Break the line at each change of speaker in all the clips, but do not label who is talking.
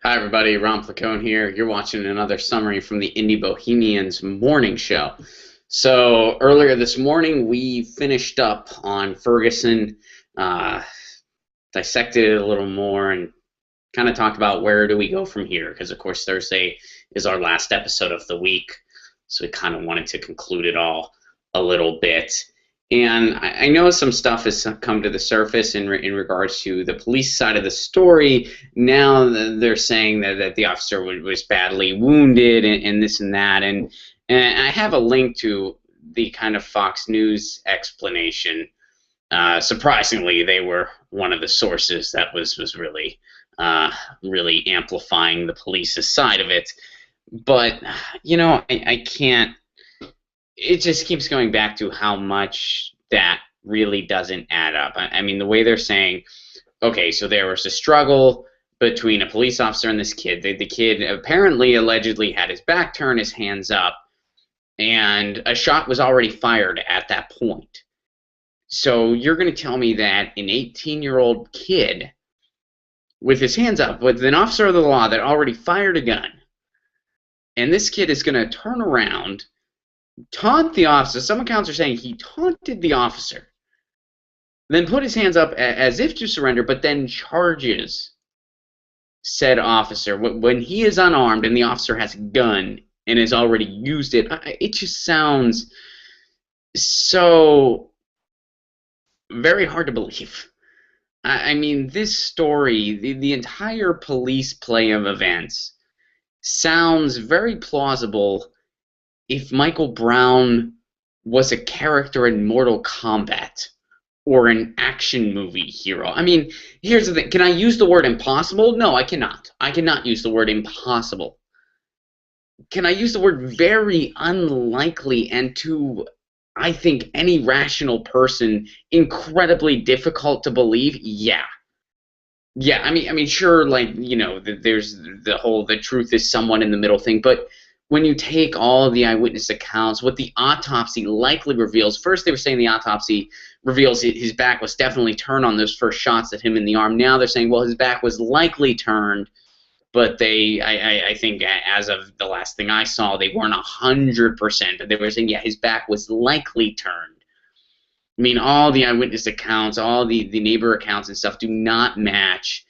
Hi everybody, Ron Placone here. You're watching another summary from the Indie Bohemians morning show. So earlier this morning we finished up on Ferguson, uh, dissected it a little more, and kind of talked about where do we go from here, because of course Thursday is our last episode of the week, so we kind of wanted to conclude it all a little bit. And I know some stuff has come to the surface in regards to the police side of the story. Now they're saying that the officer was badly wounded and this and that. And I have a link to the kind of Fox News explanation. Surprisingly, they were one of the sources that was really amplifying the police's side of it. But, I can't. It just keeps going back to how much that really doesn't add up. I mean, the way they're saying, okay, so there was a struggle between a police officer and this kid. The kid apparently, allegedly, had his back turned, his hands up, and a shot was already fired at that point. So you're going to tell me that an 18-year-old kid with his hands up, with an officer of the law that already fired a gun, and this kid is going to turn around, taunt the officer. Some accounts are saying he taunted the officer, then put his hands up as if to surrender, but then charges said officer when he is unarmed and the officer has a gun and has already used it. It just sounds so very hard to believe. I mean, this story, the entire police play of events, sounds very plausible if Michael Brown was a character in Mortal Kombat or an action movie hero. I mean, here's the thing. Can I use the word impossible? No, I cannot. I cannot use the word impossible. Can I use the word very unlikely and to, I think, any rational person, incredibly difficult to believe? Yeah. Yeah, I mean, sure, like, there's the truth is somewhat in the middle thing, but when you take all of the eyewitness accounts, what the autopsy likely reveals, first they were saying the autopsy reveals his back was definitely turned on those first shots at him in the arm. Now they're saying, well, his back was likely turned, but I think as of the last thing I saw, they weren't 100%, but they were saying, yeah, his back was likely turned. I mean, all the eyewitness accounts, all the neighbor accounts and stuff do not match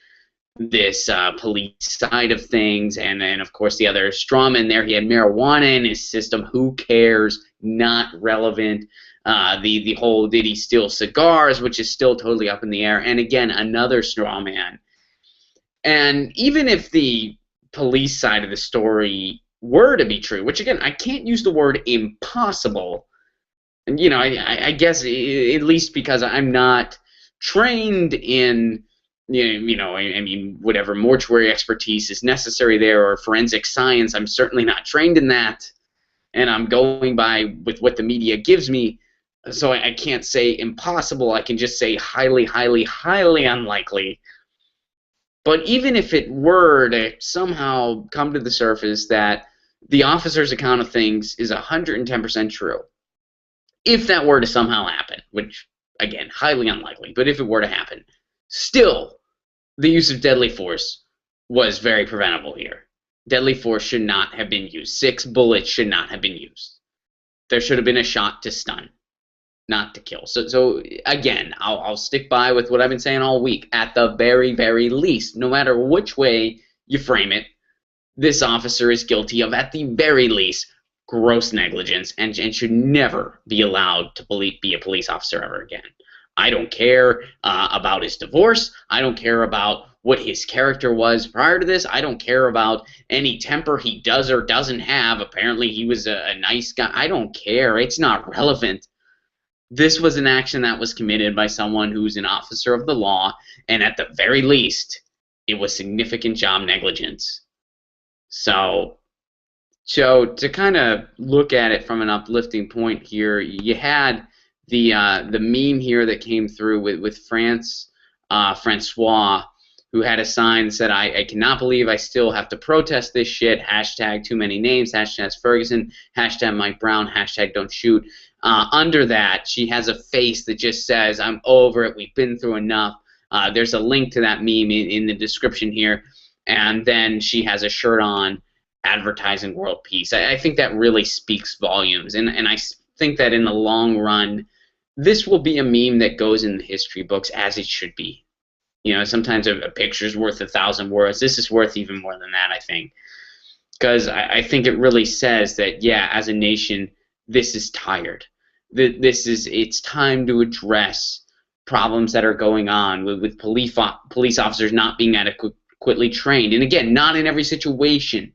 this police side of things, and then of course the other strawman there, he had marijuana in his system. Who cares? Not relevant. The whole did he steal cigars, which is still totally up in the air, and again another strawman. And even if the police side of the story were to be true, which again I can't use the word impossible, and I guess at least because I'm not trained in I mean, whatever mortuary expertise is necessary there, or forensic science. I'm certainly not trained in that, and I'm going by with what the media gives me, so I can't say impossible. I can just say highly, highly, highly unlikely. But even if it were to somehow come to the surface that the officer's account of things is 110% true, if that were to somehow happen, which, again, highly unlikely, but if it were to happen, still, the use of deadly force was very preventable here. Deadly force should not have been used. 6 bullets should not have been used. There should have been a shot to stun, not to kill. So again, I'll stick by with what I've been saying all week. At the very, very least, no matter which way you frame it, this officer is guilty of, at the very least, gross negligence and should never be allowed to be a police officer ever again. I don't care about his divorce. I don't care about what his character was prior to this. I don't care about any temper he does or doesn't have. Apparently he was a nice guy. I don't care. It's not relevant. This was an action that was committed by someone who's an officer of the law, and at the very least, it was significant job negligence. So to kind of look at it from an uplifting point here, you had the meme here that came through with Francois, who had a sign that said, I cannot believe I still have to protest this shit, hashtag too many names, hashtag Ferguson, hashtag Mike Brown, hashtag don't shoot. Under that, she has a face that just says, I'm over it, we've been through enough. There's a link to that meme in the description here. and then she has a shirt on advertising world peace. I think that really speaks volumes, and I think that in the long run, this will be a meme that goes in the history books as it should be. Sometimes a picture's worth 1,000 words. This is worth even more than that, I think, because I think it really says that, yeah, as a nation, this is tired. It's time to address problems that are going on with police officers not being adequately trained. And again, not in every situation.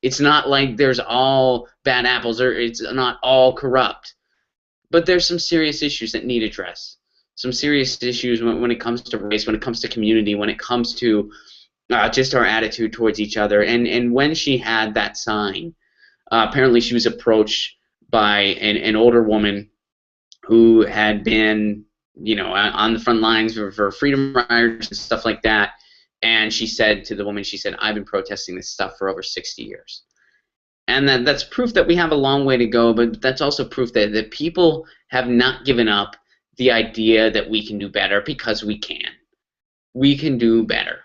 It's not like there's all bad apples, or it's not all corrupt. But there's some serious issues that need addressed. Some serious issues when it comes to race, when it comes to community, when it comes to just our attitude towards each other. And when she had that sign, apparently she was approached by an older woman who had been, on the front lines for freedom riders and stuff like that. And she said to the woman, she said, "I've been protesting this stuff for over 60 years." And that's proof that we have a long way to go, but that's also proof that people have not given up the idea that we can do better, because we can. We can do better.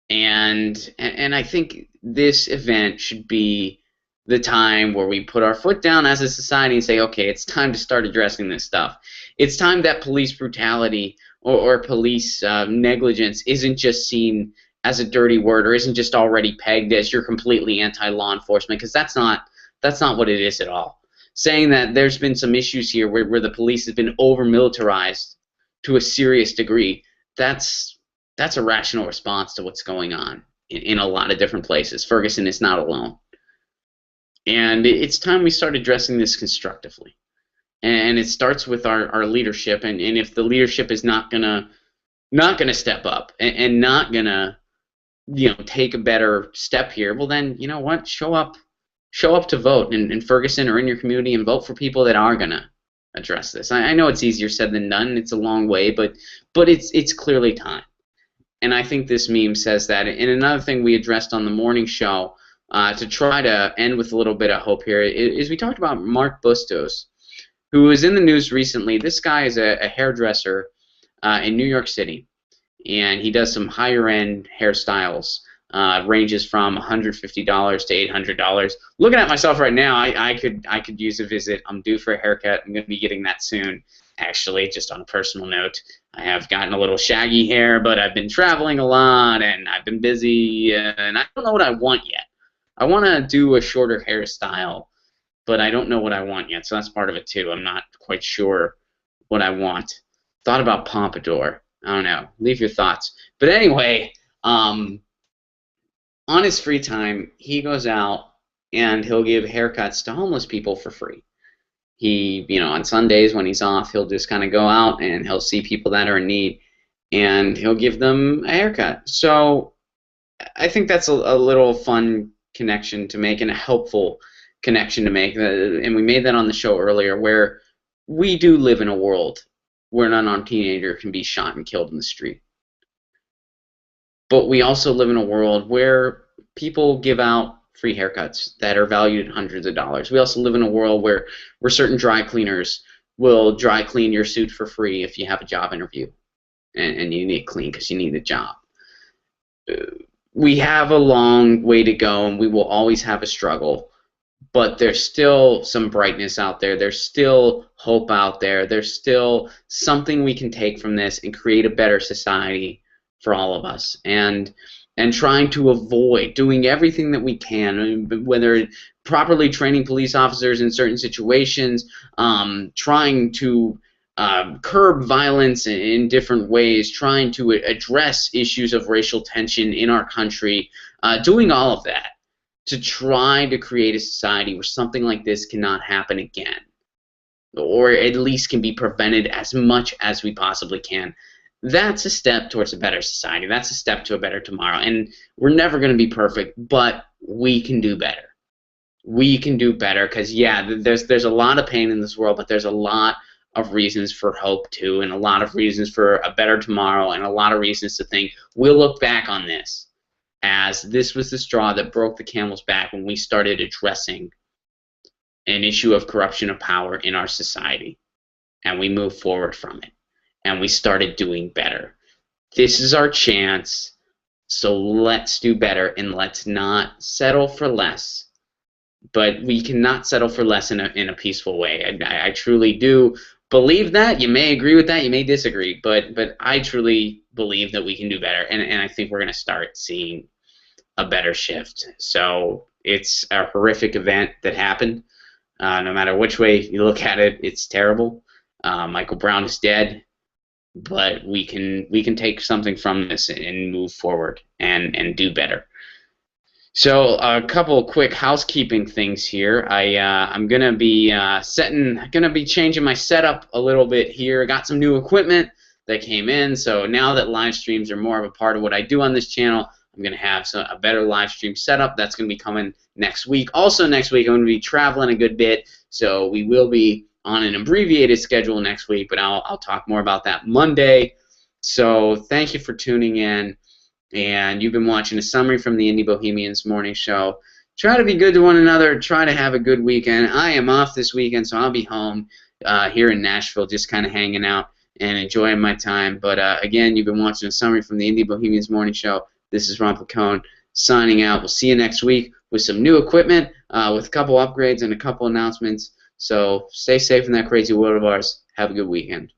And I think this event should be the time where we put our foot down as a society and say, okay, it's time to start addressing this stuff. It's time that police brutality or police negligence isn't just seen as a dirty word, or isn't just already pegged as you're completely anti-law enforcement, because that's not what it is at all. Saying that there's been some issues here where the police has been over-militarized to a serious degree, that's a rational response to what's going on in a lot of different places. Ferguson is not alone. And it's time we start addressing this constructively. And it starts with our leadership. And if the leadership is not gonna step up and not gonna take a better step here, well then, you know what? Show up to vote in Ferguson or in your community, and vote for people that are gonna address this. I know it's easier said than done. It's a long way, but it's clearly time. And I think this meme says that. And another thing we addressed on the morning show, to try to end with a little bit of hope here, is we talked about Mark Bustos, who was in the news recently. This guy is a hairdresser in New York City, and he does some higher-end hairstyles. Ranges from $150 to $800. Looking at myself right now, I could use a visit. I'm due for a haircut. I'm going to be getting that soon. Actually, just on a personal note, I have gotten a little shaggy hair, but I've been traveling a lot, and I've been busy, and I don't know what I want yet. I want to do a shorter hairstyle, but I don't know what I want yet, so that's part of it too. I'm not quite sure what I want. Thought about pompadour. I don't know. Leave your thoughts. But anyway, on his free time, he goes out and he'll give haircuts to homeless people for free. He, on Sundays when he's off, he'll just kind of go out and he'll see people that are in need, and he'll give them a haircut. So I think that's a little fun connection to make, and a helpful connection to make. And we made that on the show earlier, where we do live in a world where an unarmed teenager can be shot and killed in the street. But we also live in a world where people give out free haircuts that are valued at hundreds of dollars. We also live in a world where certain dry cleaners will dry clean your suit for free if you have a job interview and you need it clean because you need a job. We have a long way to go, and we will always have a struggle, but there's still some brightness out there. There's still hope out there. There's still something we can take from this and create a better society for all of us. And trying to avoid doing everything that we can, whether properly training police officers in certain situations, trying to curb violence in different ways, trying to address issues of racial tension in our country, doing all of that to try to create a society where something like this cannot happen again, or at least can be prevented as much as we possibly can. That's a step towards a better society. That's a step to a better tomorrow. And we're never going to be perfect, but we can do better. We can do better because, yeah, there's a lot of pain in this world, but there's a lot of reasons for hope, too, and a lot of reasons for a better tomorrow, and a lot of reasons to think we'll look back on this as this was the straw that broke the camel's back when we started addressing an issue of corruption of power in our society, and we moved forward from it. And we started doing better. This is our chance. So let's do better and let's not settle for less. But we cannot settle for less in a peaceful way. I truly do believe that. You may agree with that, you may disagree, but I truly believe that we can do better, and I think we're going to start seeing a better shift. So it's a horrific event that happened. No matter which way you look at it, it's terrible. Michael Brown is dead, but we can take something from this and move forward and do better. So a couple quick housekeeping things here. I'm gonna be gonna be changing my setup a little bit here. I got some new equipment that came in, so now that live streams are more of a part of what I do on this channel, I'm gonna have a better live stream setup. That's gonna be coming next week. Also next week, I'm gonna be traveling a good bit, so we will be on an abbreviated schedule next week, but I'll talk more about that Monday. So thank you for tuning in. And you've been watching a summary from the Indie Bohemians morning show. Try to be good to one another. Try to have a good weekend. I am off this weekend, so I'll be home here in Nashville, just kind of hanging out and enjoying my time. But again, you've been watching a summary from the Indie Bohemians morning show. This is Ron Placone signing out. We'll see you next week with some new equipment, with a couple upgrades and a couple announcements. So stay safe in that crazy world of ours. Have a good weekend.